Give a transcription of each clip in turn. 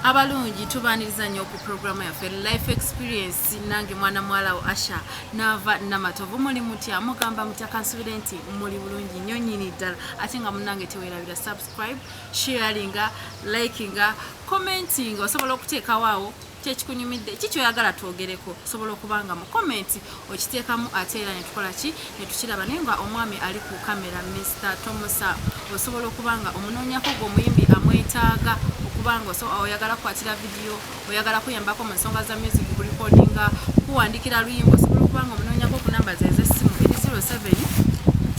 Abalungi tubaniriza nnyo ku programu yaffe life experience nange mwana mwala wo Asha nava namatovu muli mutya mugamba mutya kansubire nti muli bulungi nnyo nnyini ddala ate nga munnange teweerabira subscribe sharinga likinga commentinga osobola okuteekawo awo kyekikunyumidde kikyoyagala twogereko osobola okubanga mu komenti okiteekamu ate era netukola ki netukiraba naye nga omwami ali ku kamera Mr. Tomusa osobola okubanga omunoonyako gw'omuyimbi amwetaaga okubanga oyagala kukwatira video oyagala kuyambako mu nsonga za music recordinga kuwandikira luyimbo osobola okubanga omunoonyako ku namba ze ez'essimu eri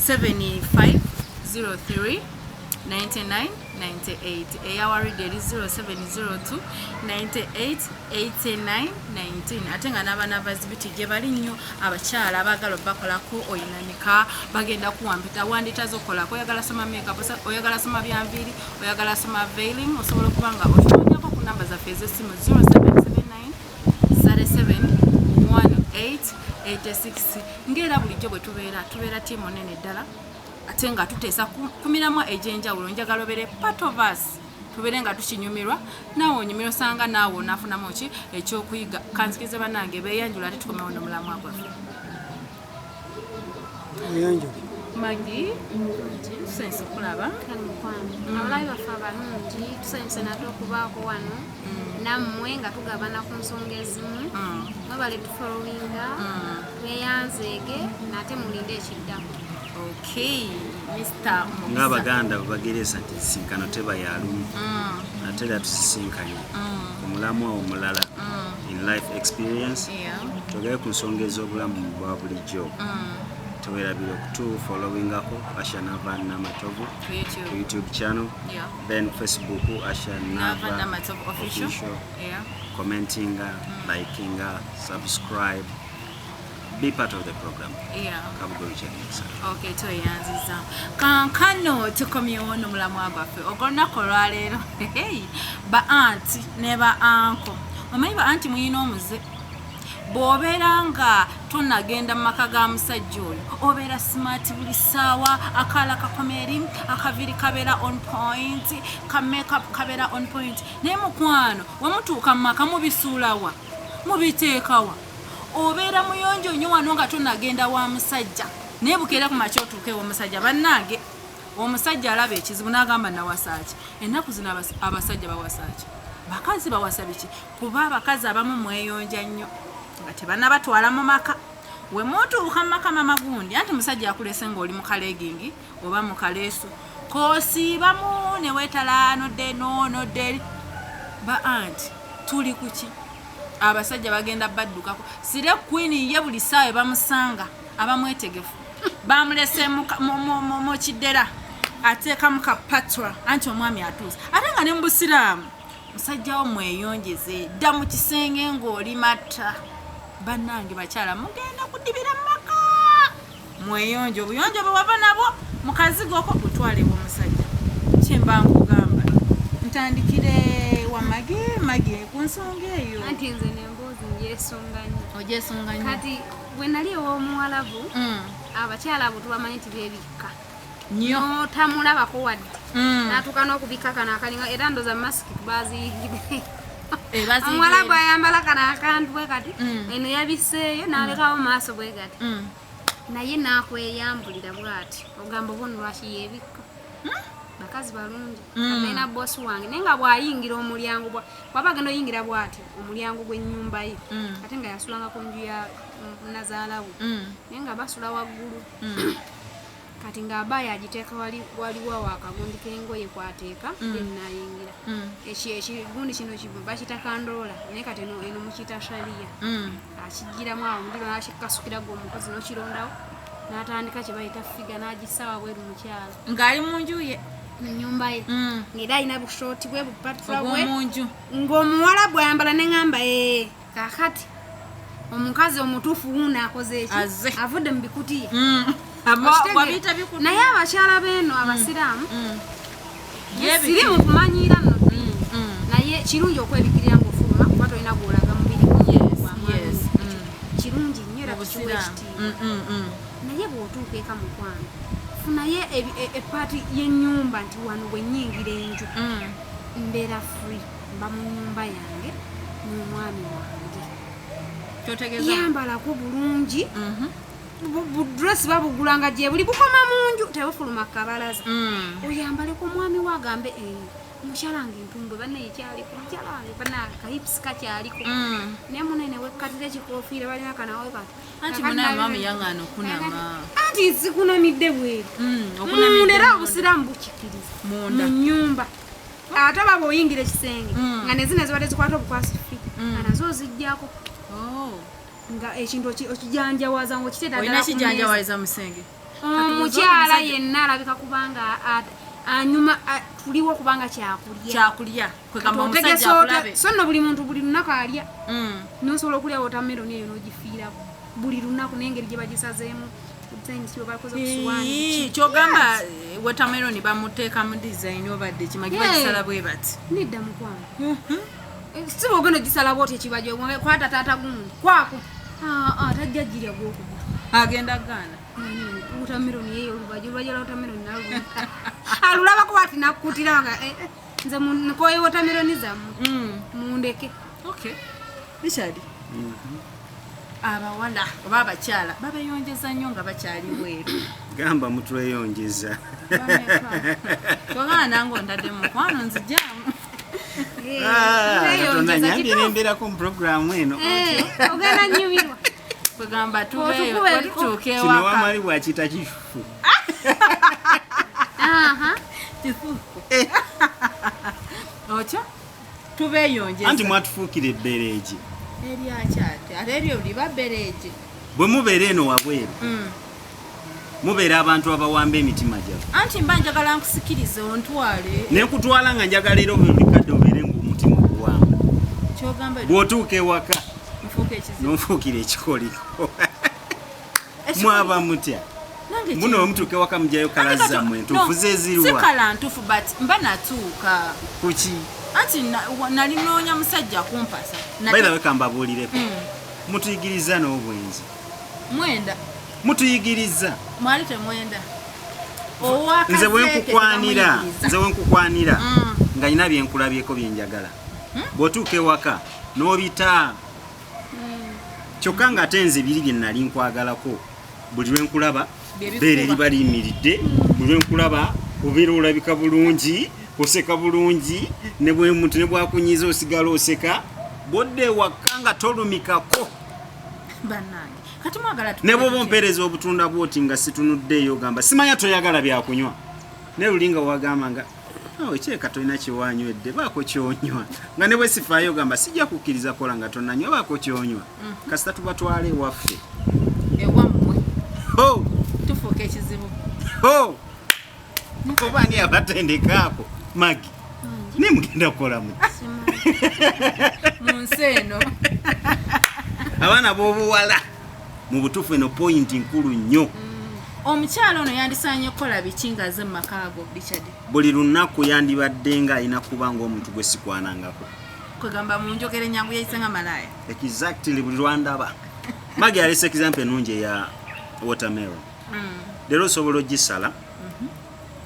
077503 9998 eyawaride eri 0702 98 89 19 ate nga n'abanabazi biti gye bali nnyo abakyala abagala bakolako oyinanika bagenda kuwampita wandita zokolako oyagala soma makeup oyagala soma byanviri oyagala soma veiling osobola okubanga otuonyako ku namba zaffe ez'essimu 0779 371886 ng'era bulijjo bwe tubeera tiimu nene ddala ate nga tuteesa kumiramu egyenjawulo njagala obere part of us tubere nga tukinyumirwa naawe onyumira osanga naawe onaafunamu ki ekyokuyiga kanzikize bannange beeyanjula ate tukomewo n'omulamwa gwaffe Magi tusense okulaba abalabi baffe abalungi tusense nate okubaako wano nammwe nga tugabana ku nsonga ezimu mwebale tufolowinga tweyanzeege nate mulinde ekiddamu. Okay, Mr. Ngabaganda bagereza nti sinkano teba yalumu ate era tusisinkanye omulamu omulala in life experience togere ku nsonga ez'obulamu bwa bulijjo tuwerabire okutu followingako Asha Nava Namatovu ku YouTube channel then Facebook Asha Nava Namatovu official commenting liking subscribe. Be part of the program. Okay, toyanziza. Kankano tukomyewo n'omulamwa gwaffe ogw'olunaku olwaleero. Ba anti ne ba anko. Omanyi ba anti muyina omuze. Bw'obeera nga tonagenda mu maka ga musajja oyo obeera smart buli ssaawa akaala kakomeri akaviri kabeera on point ka makeup kabeera on point naye mukwano wemutuuka mu maka mubisuulawa mubiteekawa obeera muyonjo nnyo wano nga tonagenda wa musajja naye bukeera ku makya otuuke w'omusajja bannange omusajja alaba ekizibu n'agamba nawasaaki ennaku zino abasajja bawasaaki bakazi bawasa biki kuba abakazi abamu mweyonja nnyo nga tebannabatwala mu maka we mutuuka mu maka mama gundi anti musajja akulese ng'oli mu kalegingi oba mu kaleesu koosiibamu ne weetala nodde ba anti tuli kuki abasajja bagenda baddukako sire queen ye buli saawe bamusanga abamwetegefu bamulese mu kiddera ateekamu kapatwa anti omwami atuusa ate nga ne mu busiraamu musajja wo mweyonjeze dda mu kisenge ng'oli matta bannange bakyala mugenda kudibira mu maka mweyonjo obuyonjo bwe wava nabwo mu kazigoko butwalewo omusajja kyemba nkugamba ntandikire wamage ku nsonga eyo anti nze nemboozi ogyesunganyo kati bwe nali ew'omuwalabu abakyala abo tubamanyi nti beebikka nnyo tamulabako wadde n'atuuka n'okubikka kano akalinga era ndoza masiki tubaziyigide omuwalabu ayambala kano akantu bwe kati eno yabiseeyo n'alekawo maaso bwe kati naye n'akweyambulira bw'ati ogamba oba ono lwaki yeebikka bakazi balungi alina bosi wange naye nga bw'ayingira omulyango bw'aba agenda oyingira bw'ati omulyango gw'ennyumba ye ate nga yasulanga ku nju ya nazaalawo naye nga basula waggulu kati ng'aba yagiteeka waliwo wakagundi k'engoye kwateeka yenayingira ekigundi kino bakita kandoola naye kati eno mukita shaliya akigiramu awo omuliro n'akikasukirago omukozi n'okirondawo n'atandika kye bayita figa n'agisaawa bweru mukyala ng'ali mu nju ye nyumba ye ng'era alina bushooti bwe bupatula bwe ng'omuwala bw'ayambala neŋŋamba kakati omukazi omutuufu wuuno akoze eki avudde mu bikutiya naye abakyala beeno abasiraamu siri mu kumanyiira nno naye kirungi okwebikirira ng'ofuluma kuba tolina gw'olaga mubiri kirungi nnyo era kikiwa ekitiibwa naye bw'otuuka eka mukwano funaye epaati y'ennyumba nti wano bwe nnyingira enju mbeera free mba mu nnyumba yange n'omwami wange kyotegeeza yambalako bulungi dress babugulanga gye buli bukoma mu nju tebufuluma kabalaza oyambaleko omwami wagambe mushalange entumbwe banne ekyaliko mushalange banne akahips kakyaliko naye munene wekkatira ekikofiira balina kanawe kati anti munene mami yangana okunama anti sikunamidde bweru munda era obusiramu bukkiriza mu nnyumba ate baba oyingira ekisenge nga nezina zibadde zikwata obukwasifi nga nazo ozijjako nga ekintu okijanjawaza olina kijanjawaza musenge omukyala yenna alabika kubanga anyuma tuliwo kubanga kyakulya kwegamba omusajja akulabe so nno buli muntu buli lunaku alya nosobola okulya wotameroni eyo n'ogifiirako buli lunaku n'engeri gye bagisazeemu kyogamba wotameroni bamuteeka mu design obadde kimagi bagisala bwe bati nedda mukwano siba ogenda ogisala bwoti ekibajo kwata taata gundi kwako tajja girya gwokuba agenda gaana wotameroni eyo olubajo lwa wotameroni naluluka alulabako bati nakutira nga nze nkoye wotameroni zammwe mundeke Richard abawala oba abakyala babeyonjeza nnyo nga bakyali bweru gamba mutweyonjeza kyogana nange ondadde mukwano nzijamu tonanyambye nembeerako mu puroguramu eno ogenda nnyumirwa kwegamba tutuuka kino wamali bwakiyita kifufu otyo tubeyonjeza anti mwatufuukira ebbereegi eryakyate ate eryo liba bbereegi bwe mubeera eno wabweru mubeera abantu abawamba emitima gyaffe anti mba njagala nkusikirize ontwale nenkutwala nga njagala era obulikadde obeere ngaomutima oguwamba kyogamba bw'otuuka ewaka nonfuukira ekikoliko mwaba mutya muno wemutuuka ewaka mugyayo kala zammwe entuufu zezirwa si kala ntuufu but mba natuuka kuki anti nali noonya musajja kumpasa bairawe kambabuulireko mutuyigiriza n'obwenzi mwenda mutuyigiriza mwali temwenda nze bwenkukwanira nga nyina byenkulabyeko byenjagala bw'otuuka ewaka n'obita kyokka nga ate nze biri bye nali nkwagalako buli lwenkulaba beere liba liyimiridde buli lwenkulaba obeera olabika bulungi oseka bulungi ne bwe muntu ne bwakunyiza osigala oseka bodde ewaka nga tolumikako bannange kati mwagala ne bwoba ompeereza obutunda bwoti nga situnuddeeyo gamba simanya toyagala byakunywa ne lulinga wagamba nga ekyeka tolina kyewanywedde baako kyonywa nga ne bwe sifaayo gamba sijja kukkiriza kola nga tonanywa baako kyonywa kasita tubatwala ewaffe ewammwe tufuuka ekizibu oba ni abatendekaako magi ne mugenda kukola mu nsi eno abaana b'obuwala mu butuufu eno pointi nkulu nnyo omukyala ono yandisaanye kukola biki nga ze mu makaago Richard buli lunaku yandibadde nga alina kuba ngaomuntu gwe sikwanangako kwegamba mu njogera ennyangu yayise nga malaaya exactly buli lwandaba magi alese example ennungi eya watermelon leero osobola ogisala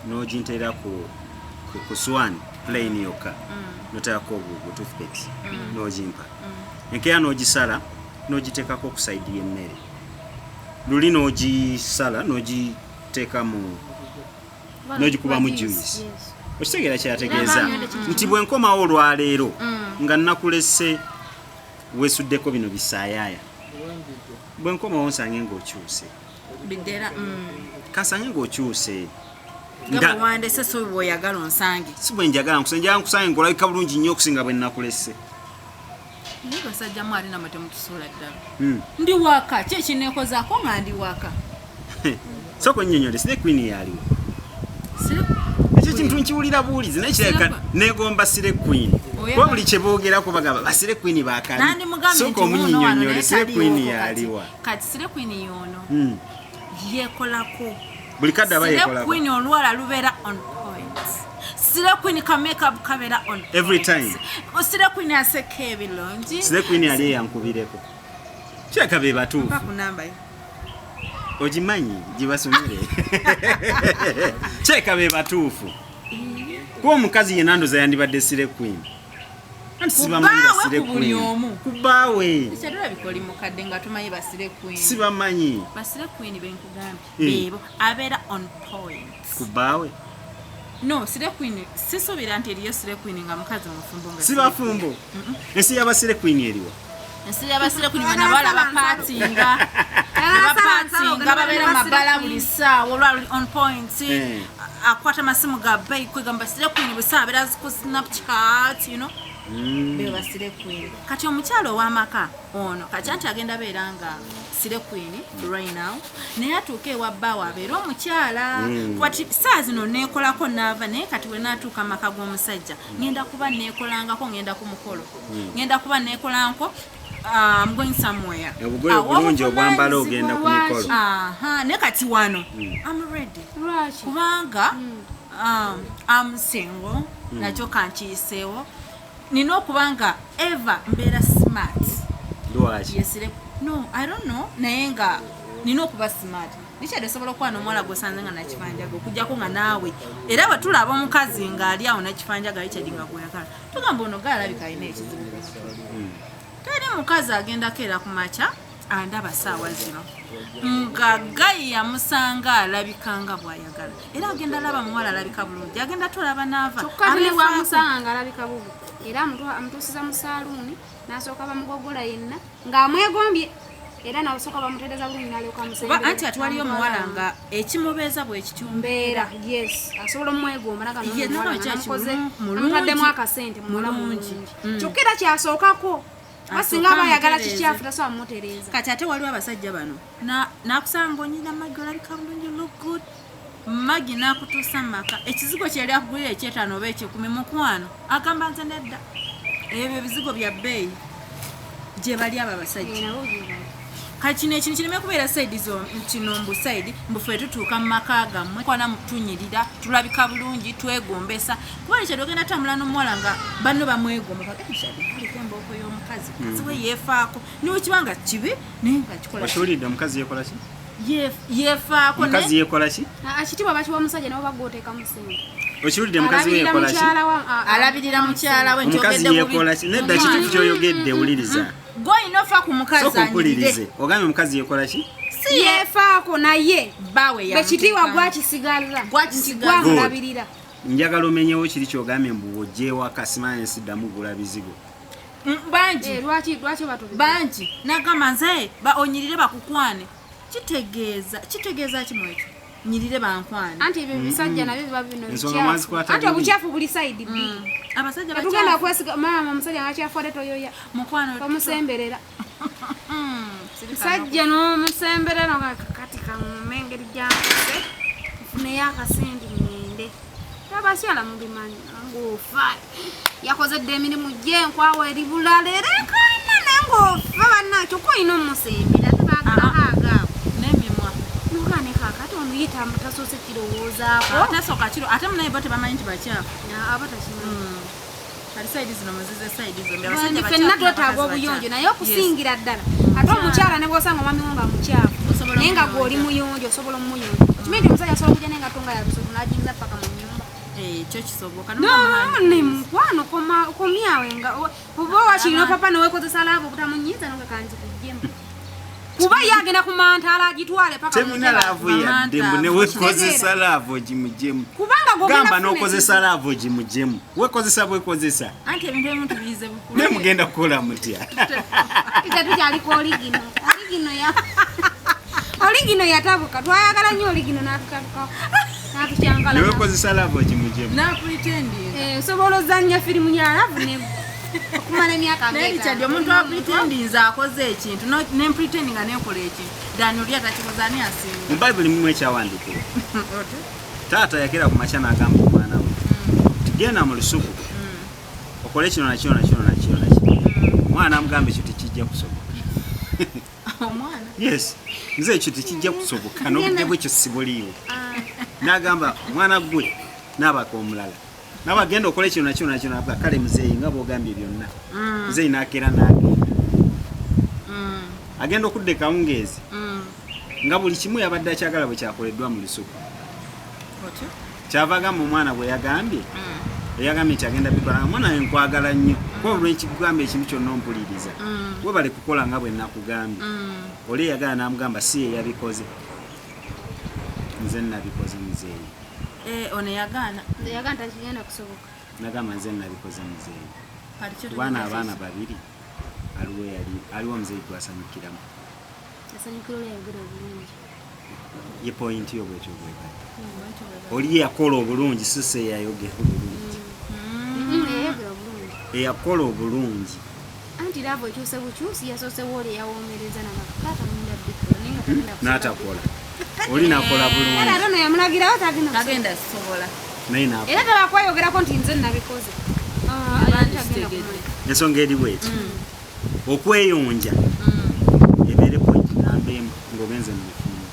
n'oginteera ku swani plain yokka noteerako toothpicks n'ogimpa enkeera n'ogisala n'ogiteekako ku saidi y'emmere luli n'ogisala n'ogiteeka n'ogikuba mu juice okitegeera kyategeeza nti bwe nkomawo olwaleero nga nnakulese weesuddeko bino bisaayaaya bwe nkomawo nsange ng'okyuse bidera kansange ng'okyuse nga wandese so bw'oyagala onsange si bwe njagala nkusange ng'olabika bulungi nnyo okusinga bwe nnakulese naye basajja mwali namwe temutusuula ddala ndi waka ki ekineekozaako nga ndi waka soko nnyonnyole sire queen yaliwo ekyo kintu nkiwulira buulizi naye kirabika negomba sire queen kuba buli kye boogerako bagamba basire queen bakali soko omunyinyonnyole sire queen yaliwa kati sire queen yoono yeekolako buli kadde aba yeekolako sire queen olwala lubeera on point sire queen ka makeup kabeera on point every time sire queen aseka ebirungi sire queen yali yankubireko kyeka be batuufu kunamba ogimanyi gibasomere kyeka be batuufu kuba omukazi yenna ndoza yandibadde sire queen sibamanyi basire queen kubawe kikyadula bikoli mukadde nga tumanyi basire queen sibamanyi basire queen benkugambye bebo abeera on point kubawe no sire queen sisobera nti eriyo sire queen nga mukazi mufumbo nga sibafumbo ensi y'abasire queen eriwo ensi y'abasire queen bana bala bapatinga babeera mabala buli ssaawa olwa on point akwata masimu ga bei kwegamba sire queen bwe abeera ku Snapchat you know be basire queen kati omukyalo ow'amaka ono kacyanti agenda beera nga sire queen right now naye atuuka ewa bbaawe abeera omukyala kati saa zino neekolako naava naye kati bwe naatuuka amaka g'omusajja ngenda kuba neekolangako ngenda ku mukolo ngenda kuba neekolanko I'm going somewhere. Obugoye bulungi obwambala ogenda ku mikolo. Ne kati wano I'm ready. Kubanga I'm single nakyo kankiyiseewo nina okubanga Eva mbeera smart. Lwaki? Yes, no, I don't know. Naye nga nina okuba smart. Nikyade osobola okuba n'omuwala gwosanze nga nakifanjaga okujjako nga naawe era bwe tulaba omukazi ng'ali awo nakifanjaga Richard nga gweyagala tugamba ono gaalabika alina ekizibu teri mukazi agendako era ku makya andaba ssaawa zino nga gayi yamusanga alabikanga bw'ayagala era agenda alaba muwala alabika bulungi agenda tolaba naava kyokka ne wamusanga nga alabika bubi era amutuusiza mu saaluuni n'asooka bamugogola yenna ng'amwegombye era n'asooka bamutereeza bulungi n'alyoka amusembera anti ati waliyo muwala nga ekimubeeza bwe kityumbeera yes asobola omwegomba nagamukoze amutaddemu akasente mulungi kyokka era kyasookako asinga abayagala kikyafu tasobola mumutereeza kati ate waliwo abasajja bano n'akusanga onyina Maggie olabika bulungi look good Maggie n'akutuusa mu maka ekizigo kyali akugulira eky'ettaano oba eky'ekumi mukwano agamba nze nedda ebyo ebizigo bya bbeeyi gye bali abo abasajja kati kino ekintu kireme kubeera saidi kino mbu saidi mbufe tutuuka mu maka gammwe kwana tunyirira tulabika bulungi twegombesa kuba Richard ogenda tambula n'omuwala nga banno bamwegomba kaliko embooko y'omukazi kaziwe yeefaako niwe kibanga kibi naye nga kikola okiwulidde omukazi yeekola ki yeefaako omukazi yeekola ki ekitiibwa bakiwa omusajja nawe bagooteeka musinga okiwulidde mukazi we yeekola ki alabirira mukyala we omukazi yeekola ki nedda kituufu kyoyogedde wuliriza gw'olina ofa ku mukazi anyirire ogambye omukazi yeekola ki si yeefaako naye bawe bekitiibwa gwakisigalira gwamulabirira njagala omenyewo kiri kyogambye mbu ojjeewaka simanyi nsiddamu gula bizigo bangi lwaki bangi nagamba nze onyirire bakukwane kitegeeza kimu ekyo nyirire bankwane anti ebyo bisajja nabyo biba bino anti obukyafu buli saidi bbiri abasajja tugenda kwesiga maama omusajja ngakyafu ate toyoya mukwano omusemberera sajja n'omusemberera kati kamume engeri gyankose nfuneyo akasente ngende abasyala mubimanyi ng'ofa yakozedde emirimu gyenkwawa eri bulala era enkaina naye ng'ofa bannakyo ko olina omusembera tebaagaawo n'emimwa nogane kakati ono ye tasoose kirowoozaako tasooka kiro ate munaye bo tebamanyi nti bakyafu aba takimanyi kati saidi zino muzize saidi zombi abasajja ffenna twetaaga obuyonjo naye okusingira ddala ate omukyala ne bw'osanga omwami wo nga mukyafu naye nga gw'oli muyonjo osobola omuyonjo okimanyi nti omusajja asobola okujja naye nga tonga yabisobo n'agiriza paka mu nnyumba ekyo kisoboka ne mukwano komyawe nga oba wakirina papa neweekozesa laavu obutamunyiiza noga kanzi kujjemu kuba ye agenda ku mantaala agitwale paka temuna laavu yadde mbu neweekozesa laavu ogimuggyemu kubanga gamba n'okozesa laavu ogimuggyemu weekozesa bwekozesa anti ebintu ebimu tubiyize bukulu naye mugenda kukola mutya tetutyaliko oligino oligino yatabuka twayagala nnyo oligino n'atukyangala neweekozesa laavu ogimuggyemu napretendinga osobola ozannya firimu yalavu okumala emyaka Richard omuntu apretendinza akoze ekintu nempretendinga nekola ekintu dani oli atakikoza ani asinga mu bayibuli mumu ekyawandiikibwa taata yakera ku makya n'agamba omwana we tigenda mu lusuku okole kino nakino omwana amugamba ekyo tekijja kusoboka omwana yes nze ekyo tekijja kusoboka n'obudde bwekyo sibuliiwo n'agamba omwana gwe n'abaka omulala nawe agenda okola kino nakino kale muzeeyi nga bw'ogambye byonna muzeeyi n'akeera n'agenda agenda okudda ekawungeezi nga buli kimu yabadde akyagala bwe kyakoleddwa mu lusuku kyava agamba omwana bwe yagambye nti agenda bikola omwana we nkwagala nnyo kwa lwekigamba ekintu kyonna ompuliriza webale kukola nga bwe nakugambye oli yagala namugamba si ye yabikoze nze nabikoze muzeeyi ono yagaana takigenda kusoboka nagamba nze nabikoze muzeeyi kubana abaana babiri aliwo omuzeeyi twasanyukiramu ye pointi yo bwekyo bwekati oli yakola obulungi sise yayogera obulungi eyakola obulungi anti lavo ekyuse bukyusi yasosewo oli yawoomereza namakukata n'atakola oli nakola bulungi era no yamulagirawo tagenda kusobola era tabakwayogerako nti nze nabikoze ensonga eri bweti okweyonja ebeere pointi nambemu ng'ogenze mufumbo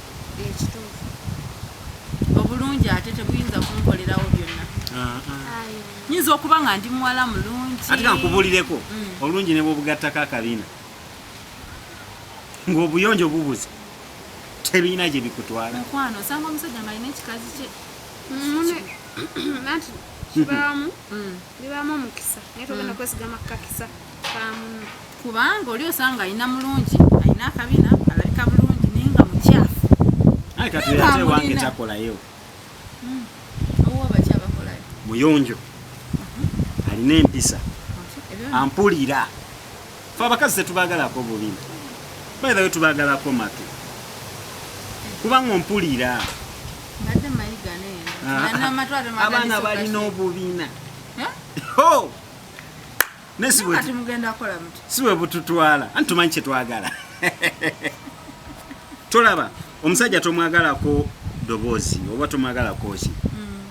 obulungi ate tebuyinza kunkolerawo byonna nyinza okuba nga ndi muwala mulungi ate kankubulireko obulungi ne bwobugattako akabina ng'obuyonjo bubuze tebirina gye bikutwala mukwano osanga omusajja nga alina ekikazi kye anti kibaamu omukisa naye togenda kwesigama kukakisa kamuno kubanga oli osanga alina mulungi alina akabina alabika bulungi naye nga mukyafu aye kati ate wange takolayo owo bakyabakolayo muyonjo alina empisa ampulira fe abakazi tetubagalako bubina baithawe tubagalako matu kubanga ompulira mbadde mayiga abaana balina obubina siwe bututwala anti tumanyi kyetwagala tolaba omusajja tomwagalako doboozi oba tomwagalako ki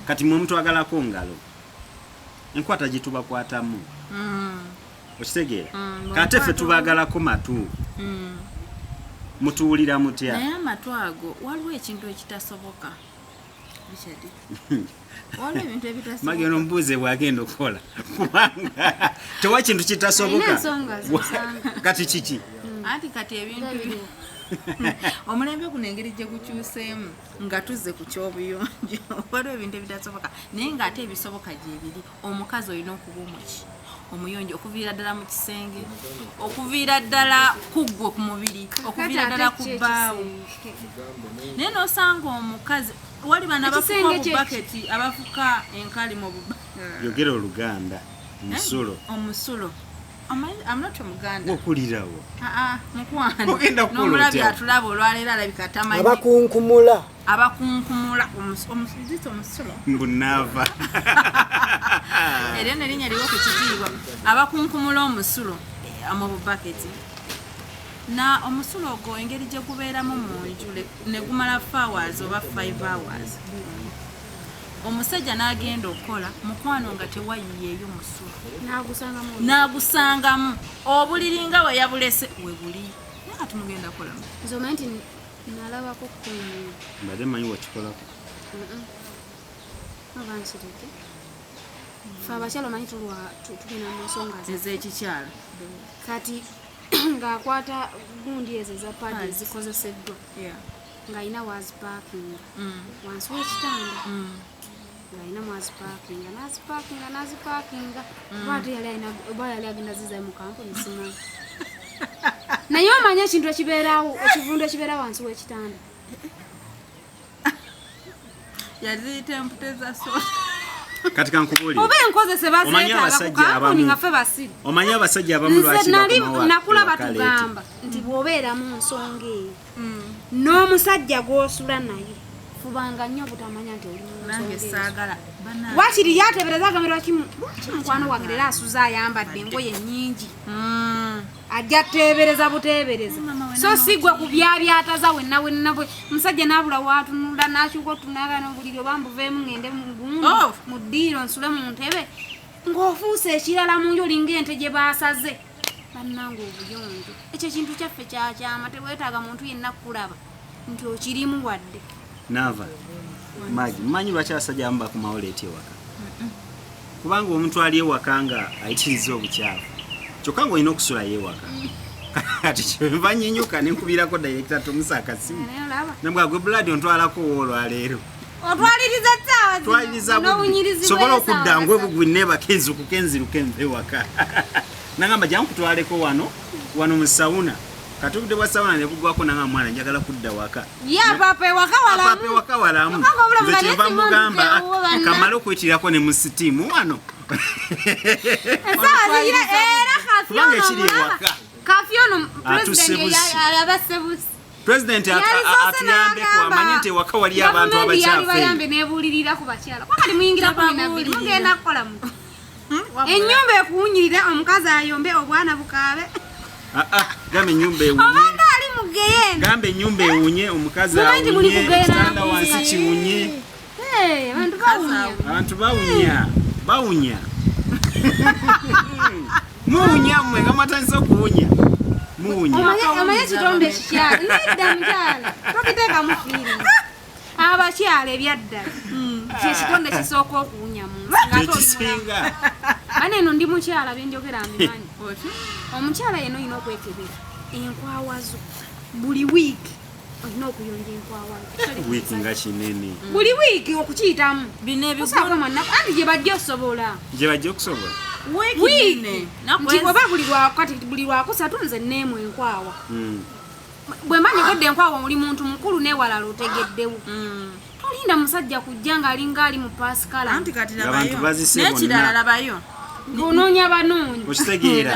kati mwe mutwagalako ngalo enkwata gitubakwatamu okitegeera kate ffe tubagalako matu mutuwulira mutya naye amatu ago waliwo ekintu ekitasoboka waliwo ebintu ebitasoboka mageno mbuuze bwagenda okukola kubanga tewa kintu kitasoboka kati kiki anti kati ebintu omulembe guno engeri gye gukyuseemu nga tuzze ku kyobuyonjo waliwo ebintu ebitasoboka naye ng'ate ebisoboka gyebiri omukazi olina okuba omuki omuyonjo okuviira ddala mu kisenge okuviira ddala kuggwe ku mubiri okuviira ddala ku bbaawo naye n'osanga omukazi wali bana abafuka obubaketi abafuka enkali mu yogera oluganda omusulo amnot omuganda okulirawo mukwano n'omulabi atulaba olwaleero alabika tamanyi abakunkumula omusulo mbunaava eryo nerinnya liwo ku kitiibwa abakunkumula omusulo mu bubaketi na omusulo ogwo engeri gye gubeeramu mu nju ne gumala 4 hours oba 5 hours omusajja n'agenda okukola mukwano nga tewayiyeeyo musulo n'agusangamu obuliri nga we yabulese we buli naye kati mugenda kukolamu nzomanyi nti nalabako mbadde manyi wakikolako oba nkireke fe abakyala omanyi tugenda mu nsonga ez'ekikyala kati ng'akwata gundi ezo eza paadi ezikozeseddwa ng'alina wazipakinga wansi w'ekitanda ng'alina nazipakinga oba yali agenda zizayo mu kampuni simanyi naye omanye ekintu ekibeerawo ekivundo ekibeera wansi w'ekitanda yaziyita emputeza soda kati kankubulire oba enkozese bazeetaaga ku kampuni nga ffe basiri omanyi abasajja abamu lwaki nakulaba tugamba nti bw'obeera mu nsonga eyo n'omusajja gw'osula naye fubanga nnyo butamanya nti oli nange saagala wakiri yatebereza agamira kimu mukwano wange era asuza ayambadde engoye nnyingi ajja tebereza butebereza so sigwe ku byabyataza wenna musajja n'abula waatunula n'akyuka otunaga n'obuliri oba mbuveemu ngende mu ddiiro nsule mu ntebe ng'ofuuse ekirala mu nju olinga ente gye baasaze bannange obuyonjo ekyo ekintu kyaffe kyakyama teweetaaga muntu yenna kulaba nti okirimu wadde nava magi manyi lwaki abasajja abamu bakomawo leeti ewaka kubanga omuntu ali ewaka nga ayitiriza obukyafu kyokka ng'olina okusula yeewaka kati kyenva nyinyuka nenkubirako dayirekita tumusa akasimu nambwa gwe buladi ontwalako olwaleero otwaliriza twaliriza sobola okudda ngwe bugwi nebakenzi okukenziruka enva ewaka nangamba jangu kutwaleko wano mu sauna katubudde bwa sauna ne bugwako nanga mwana njagala kudda waka ya papa waka walamu nze kyeva mugamba kamala okwetirako ne mu sitiimu wano kubanga ekiri ewaka kafyono president atuyambeko amanye nti ewaka wali abantu abakyafu nebulirira ku bakyala kwali muyingira 12 mugenda kukola mu ennyumba ekuwunyirira omukazi ayombe obwana bukaabe gambe ennyumba ewunye obanga ali mugeyenda gambe ennyumba ewunye omukazi awunye kitanda wansi kiwunye abantu bawunya muwunya mmwe nga mwatandise okuwunya muwunya omanye kitonde kikyala nedda mukyala tokiteeka mu fiiri abakyala ebyaddala kyekitonde kisooka okuwunya ekisinga bane eno ndi mukyala byenjogera mbimanyi omukyala yeno olina okwekebera enkwawazo buli wiiki olina okuyonja enkwawazo wiiki nga kinene buli wiiki okukiyitamu anti gye bajja osobola wiiki nti oba buli lwakusatu nze neemu enkwawa bwe mba nyogodde enkwawa oli muntu mukulu newalala otegeddewo tolinda musajja kujja ng'alinga ali mu pasikala nekirala labayo ng'onoonya banoonyi okitegeera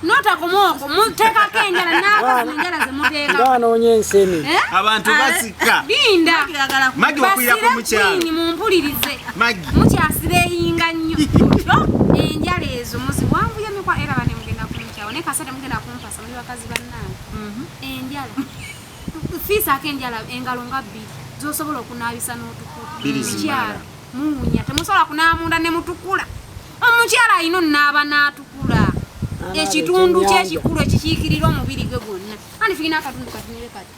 n'otakomaoko muteekako enjala n'abazi enjala zemuteeka anoonya ensene abantu basika linda magi wakwirako mukyalo mumpulirize mukyasira eyinga nnyo enjala ezo muziwanvuye mikwa era bane mugenda kumukyawo naye kasete mugenda kumpasa muli bakazi bannange enjala fiisaako enjala engalo nga 2 zosobola okunaabisa n'otukuumukyala muwunya temusobola kunaamunda ne mutukula omukyala alina onaaba n'atukula ekitundu kyekikulu ekikiikirira omubiri gwe gwonna andi tulina akatundu katunire kati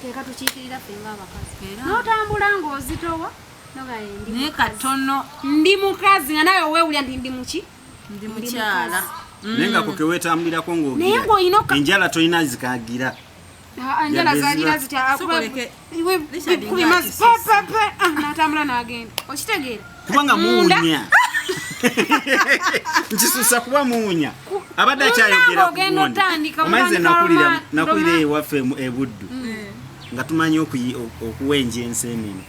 teeka tukiikirira ffe ng'abakazi n'otambula ng'ozitowa naye katono ndi mukazi nga nawe oweewulya nti ndi muki ndi mukyala naye nga kokewetambulirako naye ng'olina enjala tolina zikaagira enjala zagira zityakubimazi pepepe n'atambula n'agenda okitegeera kubanga muwunya nkisusa kuba muwunya abadde akyayogera omanyize nakulira ewaffe ebuddu nga tumanyi okuwenja enseenene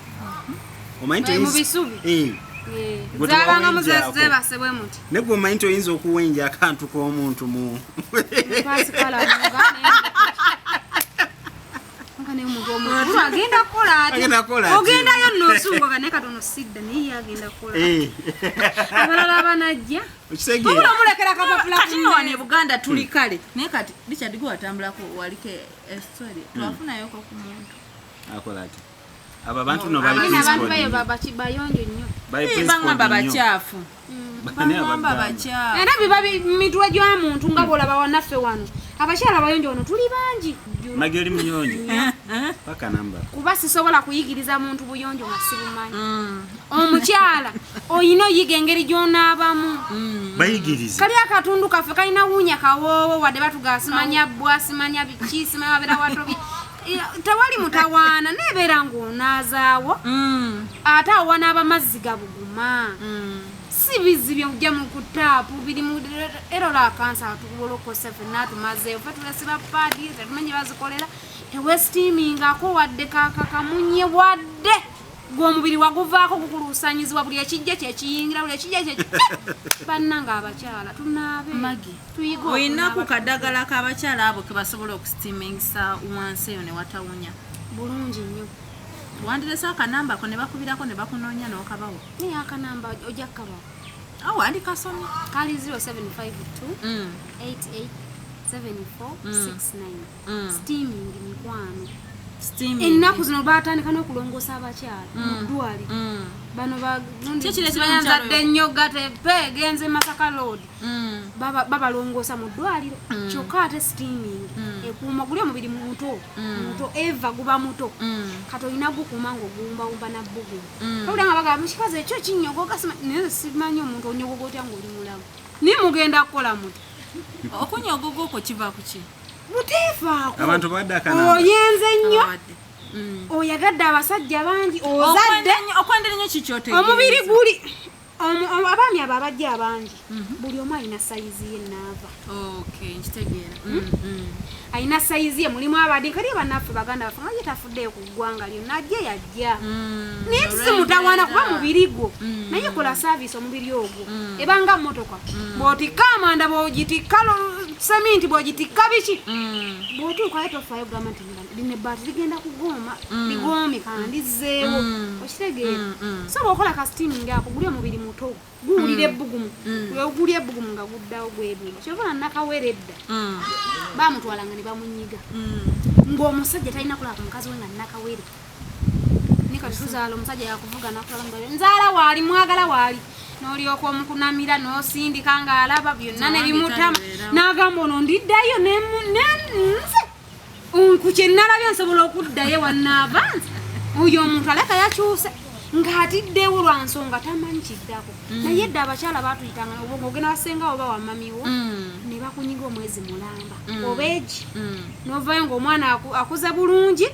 zabanga muzebase bwe muti negwe omanyi nti oyinza okuwenja akantu k'omuntu mu agenda kukola ogendayo nosungoga naye katono sidda naye agenda kukola abalala banajja omulekera kapapula kino wano e Buganda tuli kale naye kati Richard gwe watambulako waliko estori twafunayoko ku muntu akola ati abo abantu no abantu bayo bayonjo nnyo bangamba bakyafu bangamba bakyafu era biba mitwe gy'omuntu nga bwolaba wannaffe wano abakyala abayonjo wano tuli bangi mageri munyonjo paka namba kuba sisobola kuyigiriza muntu buyonjo nga sibumanyi omukyala oyina oyiga engeri gy'onaabamu bayigirize kali akatundu kaffe kalina wuunya kawoowo wadde batugasimanya bwa simanya biki simanya wabeera watobi tewali mutawaana nebeera ng'onaazaawo ate awo wanaaba amazzi gabuguma si bizibi ojja mu kutaapu biri mu erola akansa tubolokose ffenna tumazeeyo ffe tulesiba paadi tetumenye bazikolera tewesitiimingako wadde kakakamunye wadde gw'omubiri waguvaako gukuluusanyizibwa buli ekijja kyekiyingira buli ekijja kyeki bannanga abakyala tunaabe magi oyina ku kaddagala k'abakyala abo ke basobola okusitiimingisa wansi eyo ne watawunya bulungi nnyo wandiresa akanamba ko ne bakubirako ne bakunoonya n'okabawo naye akanamba ojja kukabawo wandikasomye kali 0752 887469 steaming mikwano ennaku zino batandika n'okulongoosa abakyala mu ddwaliro bano bayanzadde nnyo gatepe genze Masaka Road babalongoosa mu ddwaliro kyokka ate steaming ekuuma guli omubiri muto eva guba muto kati olina gukuuma ng'oguwumbawumba nabbugumu owulira nga bagamba mukikazi ekyo kinyogoga naye simanyi omuntu onyogoga otya ng'oli mulamu naye mugenda kukola muti okunyogoga okwo kiva ku ki buteefaako abantu badde akanamba oyenze nnyo oyagadde abasajja bangi ozadde okwendera nnyo kikyotegeeza omubiri guli abaami abo abajja abangi buli omu alina sayizi ye naava nkitegeera alina sayizi ye mulimu abadde kali bannaffe baganda baffe nga ye tafuddeyo ku ggwanga lyonna ajja yajja naye tisimutawaana kuba mubiri gwo naye kola saaviisi omubiri ogwo ebanga mmotoka bw'otikka amanda bw'ogitikka seminti bw'ogitikka biki bw'otuukayo tofaayo gamba nti lino ebbaati ligenda kugooma ligoome kandizzeewo okitegeera so bw'okola kasitiiningi ako guli omubiri muto guwulira ebbugumu guli ebbugumu nga guddawo gwebuli kyova nakaweredda bamutwalanga ne bamunyiga ng'omusajja talina kulaba ku mukazi we nga nakawere nikatuzaala omusajja yakuvuga nakulaba nzaala waali mwagala waali n'olyoka omukunamira n'osindika ng'alaba byonna ne bimutama n'agamba ono ndiddayo nze kukye nalabye nsobola okuddayo wannaava nze oyo omuntu aleka yakyuse ng'atiddewo lwa nsonga tamanyi kiddako naye edda abakyala baatuyitanga ng'ogenda wasengawo oba wamamiwo ne bakunyiga omwezi mulamba oba egi n'ovaayo ng'omwana akuze bulungi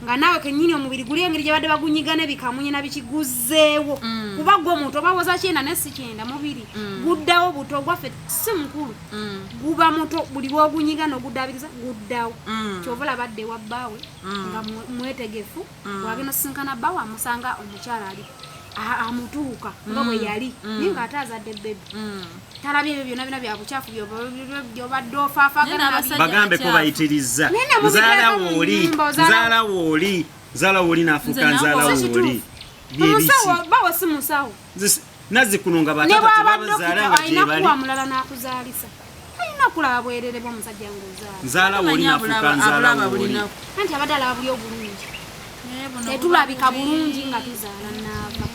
nga naawe kennyini omubiri guli engeri gye badde bagunyiga n'ebikamunye nabikiguzzeewo kuba gwe omuntu oba woza 9 ne si 9 mubiri guddawo buto gwaffe si mukulu guba muto buli lw'ogunyiga n'oguddaabiriza guddawo kyova olabadde ewa bbaawe nga mwetegefu wagenda osisinkana bbaawe amusanga omukyala ali amutuuka nga bwe yali naye ng'ate azadde bbebi talabye ebyo byonna bina byabukyafu byobadde bagambe ko bayitiriza nzaala wooli n'afuuka nzaala wooli bawe si musawo nazzikuno nga batazaala nga gyebali mulala n'akuzaalisa alina okulaba bwerere bw'omusajja ng'ozaala nzaala wooli n'afuuka nzaala wooli anti abadde alaba buli obulungi tetulabika bulungi nga tuzaala naava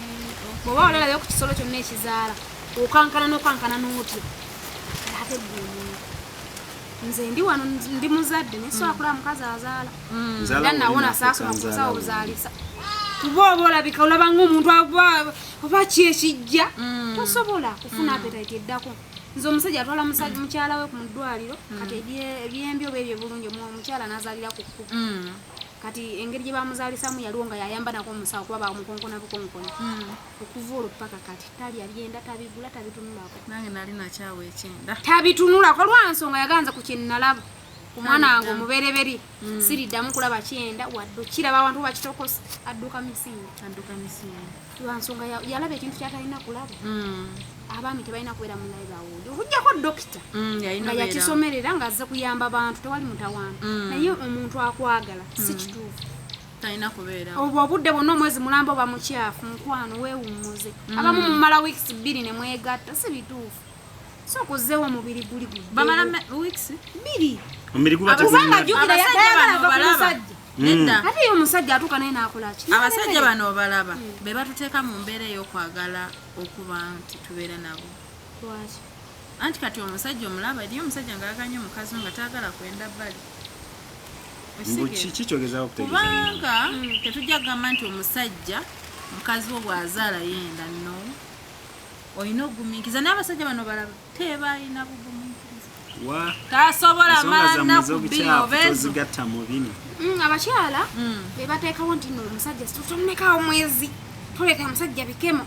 bw'oba olalayo ku kisolo kyonna ekizaala okankana n'otyo ate gwomuntu nze ndi wano ndi muzadde nesobola kulaba mukazi azaala era nawona saasoma ku musawo obuzaalisa kuba oba olabika olaba ng'omuntu oba kyekijja tosobola kufuna apetaiti eddako nze omusajja atwala mukyala we ku muddwaliro kati ebyembi oba ebyo bulungi omukyala n'azaalira ku kkubo kati engeri gye bamuzaalisamu yaliwo nga yayamba nako omusawo kuba bamukonkona bukonkona okuva olwo paka kati talya byenda tabigula tabitunulako nange nali nakyawo ekyenda tabitunulako lwansonga yaganza ku kyenalaba ku mwana wange omubereberi siriddamu kulaba kyenda wadde okiraba abantu bakitokosa adduka misingi lwansonga yalaba ekintu kyatalina kulaba abaami tebalina kubeera mu live awodi okujjako dokita nga yakisomerera ng'azze kuyamba bantu tewali mutawaana naye omuntu akwagala si kituufu talina kubeera obwo obudde bwonna omwezi mulamba oba mukyafu mukwano weewummuze abamu mumala weeks 2 ne mwegatta si bituufu so okuzzeewo omubiri guli bamala weeks 2 omubiri guba kubanga jjukira yatayagala va ku musajja nedda ate ye omusajja atuuka naye n'akola ki abasajja bano obalaba be batuteeka mu mbeera ey'okwagala okuba nti tubeera nabo lwaki anti kati omusajja omulaba eriyo omusajja ng'aganye omukazi we nga taagala kwenda bbali kubanga tetujja kugamba nti omusajja mukazi we bw'azaala yenda no olina ogumiikiriza naye abasajja bano balaba tebalina bugumiikiriza tasobola mala nnaku 2 oba ezo abakyala be bateekawo nti no omusajja tutomulekawo mwezi tuleeta omusajja bikemo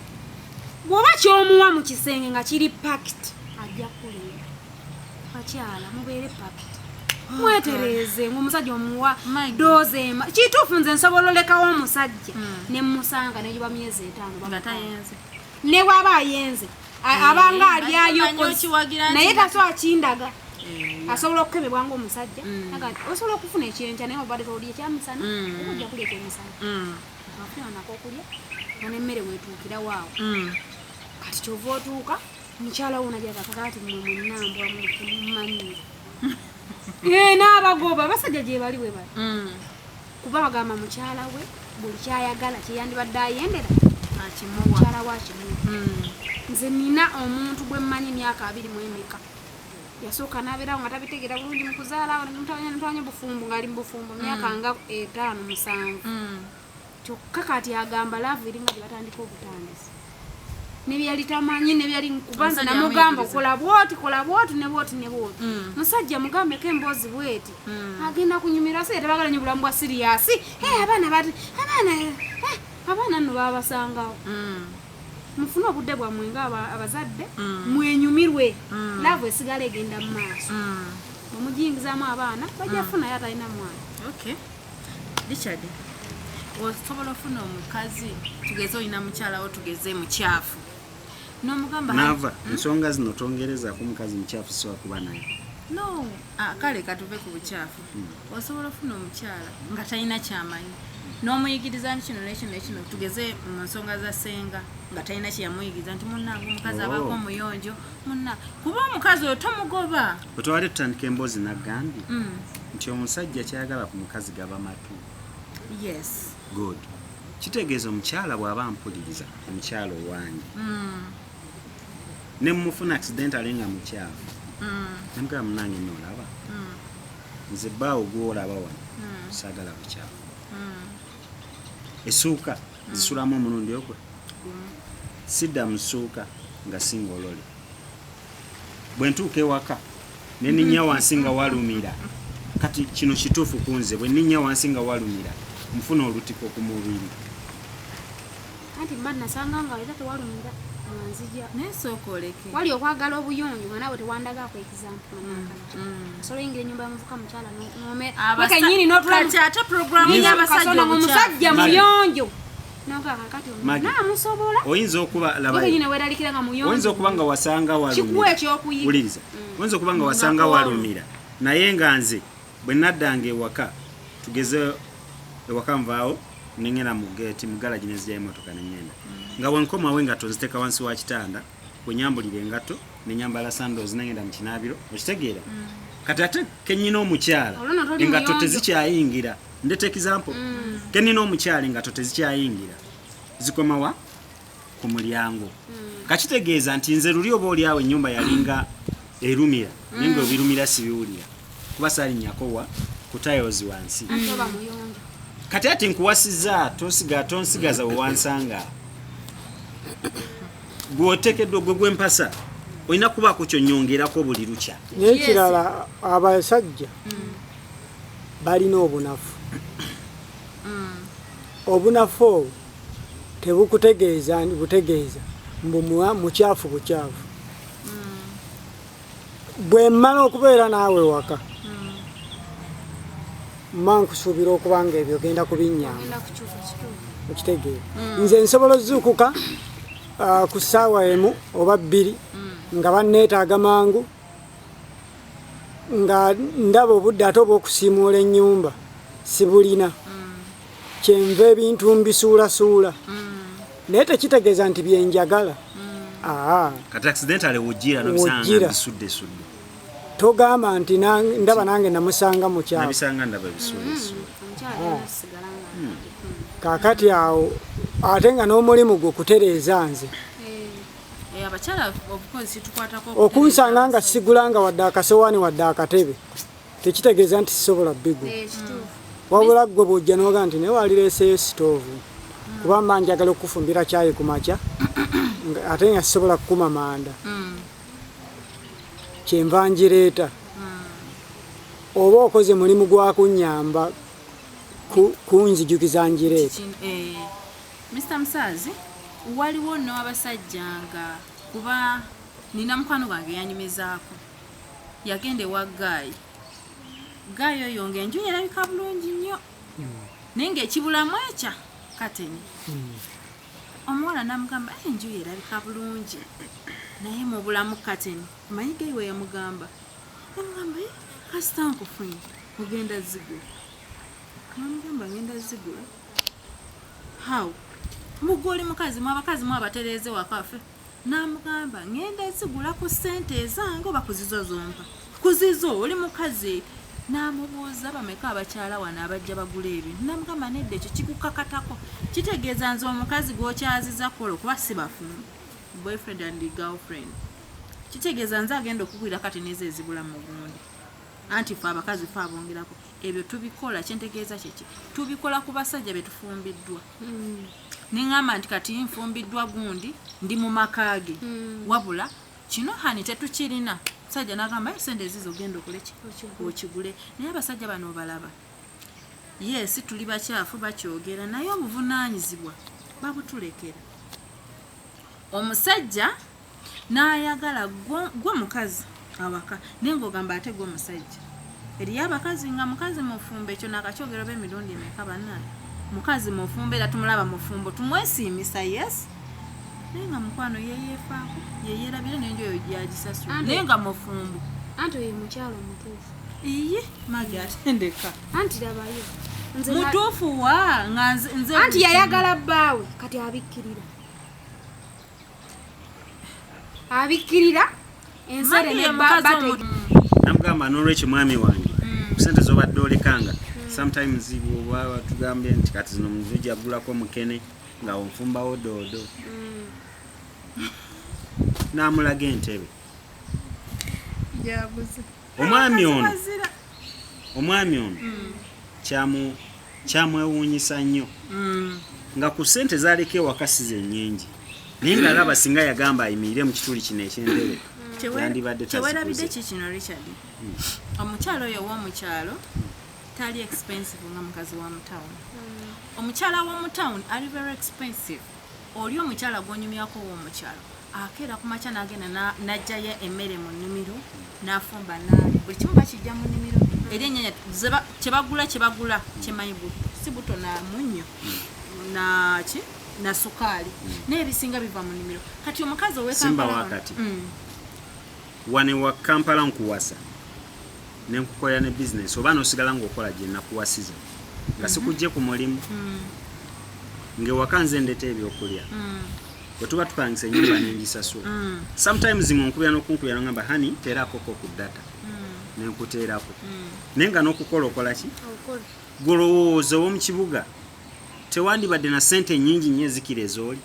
bw'oba kyomuwa mu kisenge nga kiri pakiti ajja kuleera bakyala mubeere pakiti mwetereeze ng'omusajja omuwa dooze kituufu nze nsobola olekawo omusajja ne mmusanga negiba myezi 5 ne bw'aba ayenze abanga alyayo naye tasobola kindaga asobola okukebebwa ng'omusajja osobola okufuna ekyenkya naye obadde tolya ekyamisana okujja kulya ekyemisana afuna nakokulya nga n'emmere weetuukira waawo kati kyova otuuka mukyala wo najagakakati mwemunambwa mumanyire n'abagoba abasajja gye bali bwe bali kuba bagamba mukyala we buli kyayagala kyeyandibadde ayendera mukyala we akimuwa nze nina omuntu gwe mmanyi emyaka 24 yasooka n'abeerawo nga tabitegeera bulungi mu kuzaala ntwanya bufumbu ng'ali mu bufumbu myaka nga 5-7 kyokka kati agamba laavu eri nga gye batandika obutandisi nebyali tamanyi nebyali nkuba nze namugamba kola bwoti ne bwoti musajja mugambeko emboozi bweti agenda kunyumira se tebagala nyo bulamu bwa siriyasi abaana nno babasangawo mufuna obudde bwammwe nga abazadde mwenyumirwe laavu esigala egenda mu maaso omugiyingizaamu abaana bajafunayo atalina mwana. Okay, Richard, osobola ofuna omukazi tugeze olina mukyalawo tugeze mukyafu n'omugamba nava ensonga zino tongereza ku mukazi mukyafu siwa kuba naye. No, kale katuve ku bukyafu. Osobola ofuna omukyala nga talina kyamanyi n'omuyigiriza nti kino nekino tugeze mu nsonga za senga nga talina kyeyamuyigiriza nti munnange omukazi abaako omuyonjo munna kuba omukazi oyo tomugoba. Otwale tutandika emboozi naggambye nti omusajja kyayagala ku mukazi gaba matu. Yes. Good. Kitegeeza omukyala bw'aba mpuliriza omukyala owange ne mufuna accidentally nga mukyafu namugamba munange noolaba nze bbaawo gwolaba wano saagala bukyafu essuuka zisulamu omulundi ogwo sidda mu ssuuka nga singa olole bwe ntuuka ewaka ne ninnya wansi nga walumira kati kino kituufu ku nze bwe ninnya wansi nga walumira nfuna olutiko ku mubiri anti mba nasanga nga era tewalumira nzija nesooka oleke wali okwagala obuyonjo nga naawe tewandagaako example solo yingira ennyumba yamuvuka mukyala nomekenyini ate programu y'abasajja omusajja muyonjo namusobola oyinza okuba oyinza okuba nga wasanga walumira oyinza okuba nga wasanga walumira naye nga nze bwe naddanga ewaka tugeze ewaka nvaawo nengenda mu geeti mu galaji nezijja emotoka nenyenda nga bwenkomawo engato nziteeka wansi wa kitanda bwenyambulira engato nenyambala sandols nengenda mu kinaabiro okitegeera kati ate kenyina omukyala engato tezikyayingira ndeta example kenina omukyala engato tezikyayingira zikomawa ku mulyango kakitegeeza nti nze luli oba oli awo ennyumba yalinga erumira naye nga obirumira sibiwulira kuba saalinnyakowa ku tayozi wansi kati ati nkuwasiza tonsigaza wewansanga gwotekeddwa gwe gwempasa olina kubaako kyonyongerako buli lukya. N'ekirala abasajja balina obunafu obunafu tebukutegeeza butegeeza mbu mukyafu bukyafu bwe mmala okubeera naawe waka mankusuubira okuba nga ebyo genda kubinnyamba okitegeera nze nsobola ozuukuka ku ssaawa emu oba bbiri nga banneetaaga mangu nga ndaba obudde ate oba okusiimuula ennyumba sibulina kyenva ebintu mbisuulasuula naye tekitegeeza nti byenjagala kati accidentally wujjira nobisanga bisudde togamba nti ndaba nange namusanga mukyalo nabisanga ndaba bisudde kaakati awo ate nga n'omulimu gwe kutereeza nze okunsanga nga sigulanga wadde akasowaani wadde akatebe tekitegeeza nti sisobola bbigu wabula ggwe bwojja noga nti naye walireeseyo sitoovu kuba mba njagala okufumbira kyayi ku makya ate nga sisobola kukuma manda kyenva njireeta oba okoze mulimu gwa kunnyamba kunzijukiza njireeta. Mr. Musazi, waliwo n'abasajja nga kuba nina mukwano gwange yanyumizaako yagenda ewa Gaayi oyo ng'enju erabika bulungi nnyo naye ng'ekibulamu ekya kateni omuwala namugamba enju erabika bulungi naye mu bulamu kateni manyi Gaayi we yamugamba kasita nkufunye ogenda zigula namugamba ngenda zigula how mugoli mukazi abakazi abatereeze wakaffe namugamba ngenda zigula ku ssente ezange oba kuzizo zompa kuzizo oli mukazi namubuuza bameka abakyala wano abajja bagula ebintu namugamba nedda ekyo kikukakatako kitegeeza nze omukazi gwokyaziza kola kuba si bafumbo boyfriend and girlfriend kitegeeza nze agenda okugwira kati nezo ezigula mu gundi anti fe abakazi fe abongerako ebyo tubikola kyentegeeza kyeki tubikola ku basajja betufumbiddwa ningamba nti kati nfumbiddwa gundi ndi mu makage wabula kino hani tetukirina sajja nagamba sente ezizo genda okuleki okigule naye abasajja bano balaba yes tuli bakyafu bakyogera naye obuvunaanyizibwa babutulekera omusajja n'ayagala gwe mukazi awaka naye ng'ogamba ate gwe musajja eriyo abakazi nga mukazi mufumbo ekyo nakakyogero b'emirundi emeka bannaye mukazi mufumbo era tumulaba mufumbo tumwesiimisa yes naye nga mukwano yeyeefaako yeyeerabire n'enjo eyo gyagisasula naye nga mufumbo anti oyo mukyalo mutuufu iye magi atendeka anti labayo mutuufu wa nga nze anti yayagala bbaawe kati abikkirira ensere ne namugamba n'olwekyo mwami wange kusente zobadde olekanga sometimes bwoba tugambye nti kati zino muzijja gulako mukene nga onfumbawo doodo n'amulaga entebe omwami ono kyamwewuunyisa nnyo nga ku ssente zaleka ewaka si zennyingi naye ng'alaba singa yagamba ayimirire mu kituli kino eky'entebe yandibadde kyewalabidde kikino Richard omukyalo oyo ow'omukyalo tali expensive nga mukazi wa mutawuni omukyala w'omutawuni ali very expensive oli omukyala gw'onyumyako ow'omukyalo akeera ku makya n'agenda n'ajjayo emmere mu nnimiro n'afumba naali buli kimu bakijja mu nnimiro eri ennyanya kyebagula kyemanyi si buto na munnyo na sukaali naye ebisinga biva mu nnimiro kati omukazi simba wakati wane wa Kampala nkuwasa nenkukolera ne business oba n'osigala ng'okola gye nakuwasiza nga sikujje ku mulimu ng'ewaka nze ndeeta ebyokulya bwe tuba tupangisa ennyumba n'engisasula sometimes nkubira n'okunkubira n'ongamba hani teeraakoko ku data nenkuteerako naye nga n'okukola okola ki golowooza ow'omu kibuga tewandibadde na ssente nnyingi nnyo ezikira ezooli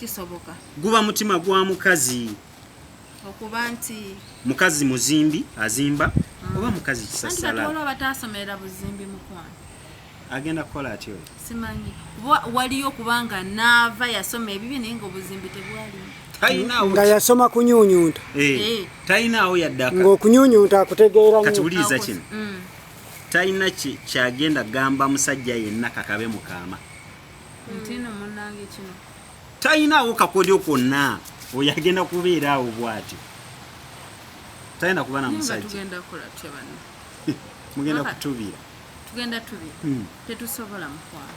kisoboka guba mutima gwa mukazi okuba nti mukazi muzimbi azimba oba mukazi kisasala anti bataasomera buzimbi mukwano agenda kukola atyo simanyi waliyo kubanga naava yasoma ebibi naye ng'obuzimbi tebwali nga yasoma kunyuunyunta talinaawo yaddaka ng'okunyuunyunta akutegeera kati wuliriza kino talina kyagenda gamba musajja yenna kakabe mukaama ntino munnange kino talinaawo kakodyo konna oyo agenda kubeera awo bw'atyo talina kuba na musajja mugenda kutubira tetusobola mukwano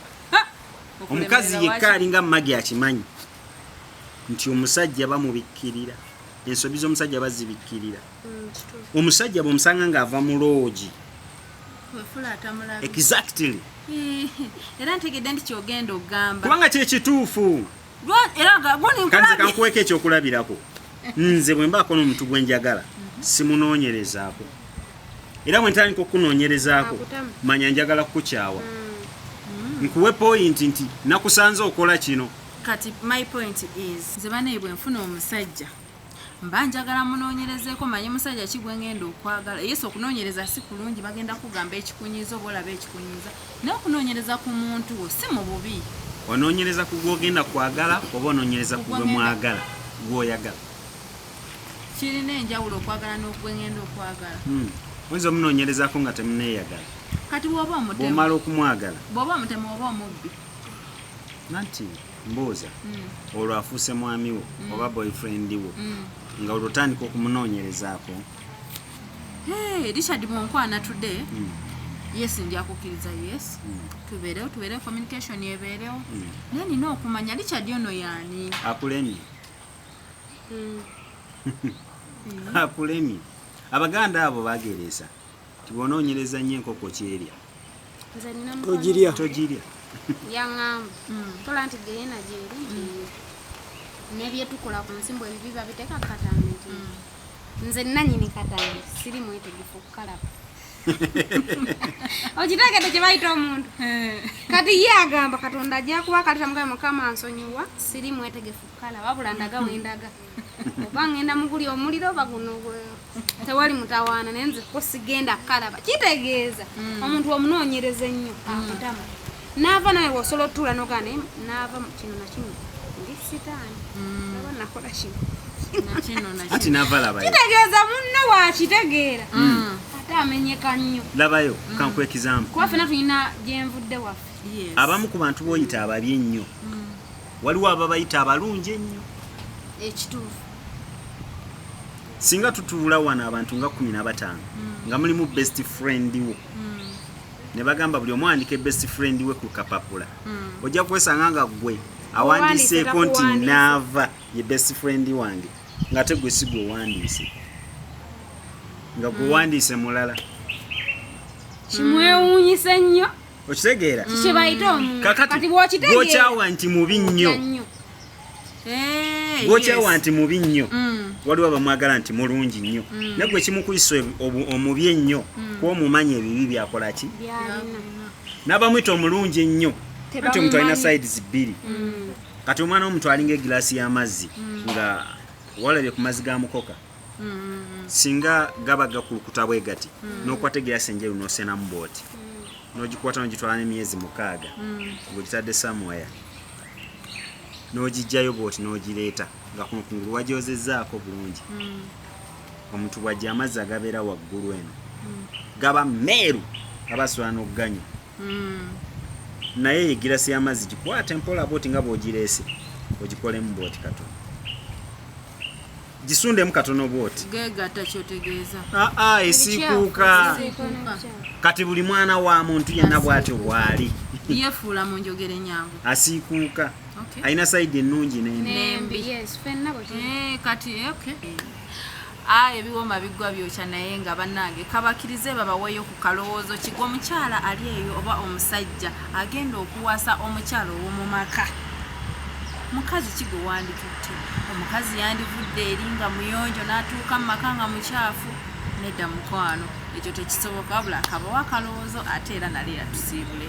omukazi yekka alinga magi akimanyi nti omusajja bamubikkirira ensobi z'omusajja bazibikkirira omusajja bw'omusanga ng'ava mu loogi exactly era ntegedde nti kyogenda ogamba kubanga kyekituufu kanze kankuweko ekyokulabirako nze bwe mbaako n'omuntu gwe njagala simunoonyerezaako era bwe ntandika okunoonyerezaako manya njagala kukukyawa nkuwe point nti nakusanze okola kino kati my point is nze banaye bwe nfuna omusajja mba njagala munoonyerezeeko manye musajja kigwe ngenda okwagala yesu okunoonyereza si kulungi bagenda kugamba ekikunyiza oba olaba ekikunyiza naye okunoonyereza ku muntu wo si mu bubi onoonyereza ku gwogenda kwagala oba onoonyereza ku gwe mwagala gwoyagala kirina enjawulo okwagala n'ogwengenda okwagala oyinza omunoonyerezaako nga temuneeyagala kati bw'oba omutemu bw'omala okumwagala bw'oba omutemu oba omubbi nanti mbuuza olwo afuuse mwami wo oba boyfriend wo nga olwotandika okumunoonyerezaako Richard bwonkwana today yes nja kukkiriza yes tubeerewo communication ebeerewo naye nina okumanya Richard ono yaani akulemye akulemye abaganda abo bagereesa tibonoonyereza nnyo enkoko kyerya togirya yaŋŋamba tola nti geyena gyeri nebyetukola ku nsimbu ebibi babiteeka katambi nze nanyini katambi siri mwetegefu kukalaba okitegedde kye bayita omuntu kati ye agamba katonda ajja kuba kaleta mukama nsonyiwa siri mwetegefu kukalaba wabula ndaga wendaga oba ngenda muguli omuliro oba guno tewali mutawaana naye nze ko sigenda kukalaba kitegeeza omuntu omunoonyereza ennyo akutama naava nawe wosola otuula nogane naava kino nakino ndi sitaani aba nakola kino ati naava labayo kitegeeza munno wakitegeera ate amenyeka nnyo labayo kankuwa ekizambu kuba ffena tulina gyenvudde waffe abamu ku bantu b'oyita ababi ennyo waliwo ababayita abalungi ennyo ekituufu singa tutuula wano abantu nga 15 nga mulimu best friend wo ne bagamba buli omu andike best friend we ku kapapula ojja kwesanga nga gwe awandiseeko nti naava ye best friend wange nga tegwe si gwe owandiise nga gwe wandiise mulala kimwewuunyise nnyo okitegeera kikibayita omuntu kakati bw'okyawa nti mubi nnyo bw'okyawa nti mubi nnyo waliwo abamwagala nti mulungi nnyo naye gwe kimukuyisa omubi ennyo kuba omumanya ebibi byakola ki n'abamwita omulungi ennyo ati omuntu alina sides bbiri kati omwana w'omuntu alinga egiraasi y'amazzi nga walabye ku mazzi ga mukoka singa gaba gakulukuta bwe gati n'okwata egiraasi enjeru n'osenamu booti n'ogikwata n'ogitwala n'emyezi 6 ng'ogitadde somewhere n'ogijjayo booti n'ogireeta nga kuno kungulu wagyozezzaako bulungi omuntu bw'ajja amazzi agabeera waggulu eno gaba meeru abasobola n'okuganywa naye egirasi y'amazzi gikwate mpola booti nga bw'ogireese ogikolemu booti katono gisundemu katono booti gegatta kyotegeeza esikuuka kati buli mwana wa muntu yenna bw'atyo bw'ali yefuula mu njogere nyangu asiikuuka alina sayidi ennungi n'embi kati ebiwoma biggwa byokya naye nga bannange kabakirize babaweeyo ku kalowoozo kiga omukyala ali eyo oba omusajja agenda okuwasa omukyala ow'omu maka mukazi kiga wanditutte omukazi yandivudde eri nga muyonjo n'atuuka mu maka nga mukyafu nedda mukwano ekyo tekisoboka wabula akabawa akalowoozo ate era nali yatusiibule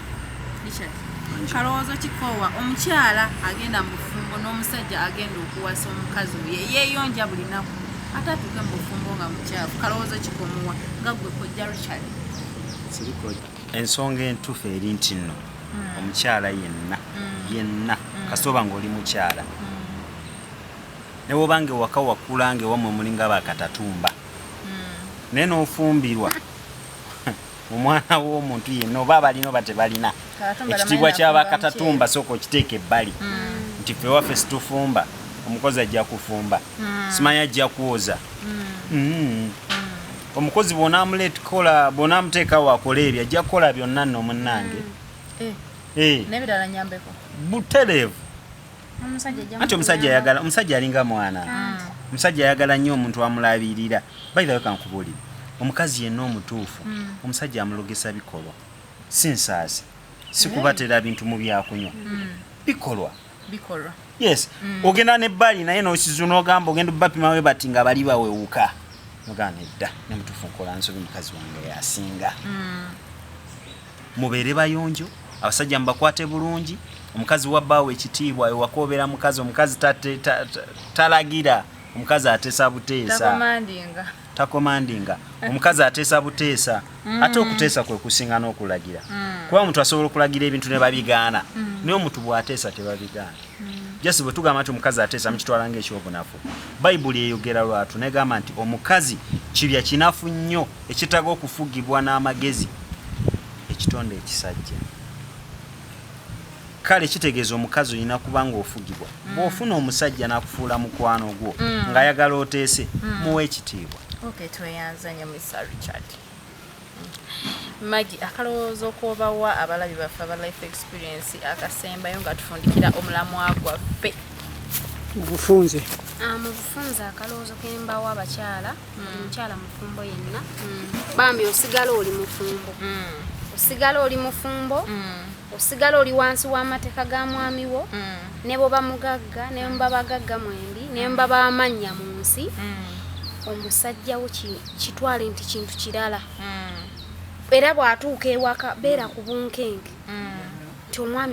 kalowoozo kikoowa omukyala agenda mu bufumbo n'omusajja agenda okuwasa omukazi oyo yeeyonja buli naku ate atuuke mu bufumbo nga mukyafu kalowoozo kikomuwa nga gwe kojja Richard ensonga entuufu eri nti nno omukyala yenna kasooba ng'oli mukyala ne bw'obanga ewaka wakula ng'ewamwe mulinga bakatatumba naye n'ofumbirwa omwana w'omuntu yenna oba balina oba tebalina ekitiibwa ky'abakatatumba sooka okiteeka ebbali nti ffe waffe situfumba omukozi ajja kufumba simanyi ajja kwoza omukozi bw'onaamuteekawo akola ebyo ajja kukola byonna nno munnange n'ebirala nyambeko butereevu anti omusajja alinga mwana omusajja ayagala nnyo omuntu amulabirira bayirayo kankubuulire omukazi yenna omutuufu omusajja amulogesa bikolwa si nsaasi si kubatera bintu mu byakunywa bikolwa yes ogenda nebbali naye n'osizu n'ogamba ogenda bapimawe bati nga bali bawewuka ogana edda ne mutuufu nkola nsobi mukazi wange yasinga mubeere bayonjo abasajja mubakwate bulungi omukazi wabbaawo ekitiibwa ewakoobera mukazi omukazi talagira omukazi ateesa buteesa takomandinga omukazi ateesa buteesa ate okuteesa kwe kusinga n'okulagira kuba omuntu asobola okulagira ebintu ne babigaana naye omuntu bw'ateesa tebabigaana jasi bwe tugamba nti omukazi ateesa mukitwala ng'ekyobunafu bayibuli eyogera lwatu negamba nti omukazi kibya kinafu nnyo ekitaga okufugibwa n'amagezi ekitonde ekisajja kale kitegeeza omukazi olina kuba ng'ofugibwa bw'ofuna omusajja n'akufuula mukwano gwo ng'ayagala oteese muwe ekitiibwa tweyanza nnyo Mr. Richard Magi akalowoozo k'obawa abalabi baffe aba life experience akasembayo nga tufundikira omulamwa gwaffe obufunze mu bufunze akalowoozo kembawa abakyala buli mukyala mufumbo yenna bambi osigala oli mufumbo osigala oli mufumbo osigala oli wansi w'amateeka ga mwami wo ne bwe bamugagga ne mba bagagga mwembi ne mba bamanya mu nsi omusajja wo kitwale nti kintu kirala era bw'atuuka ewaka beera ku bunkenke nti omwami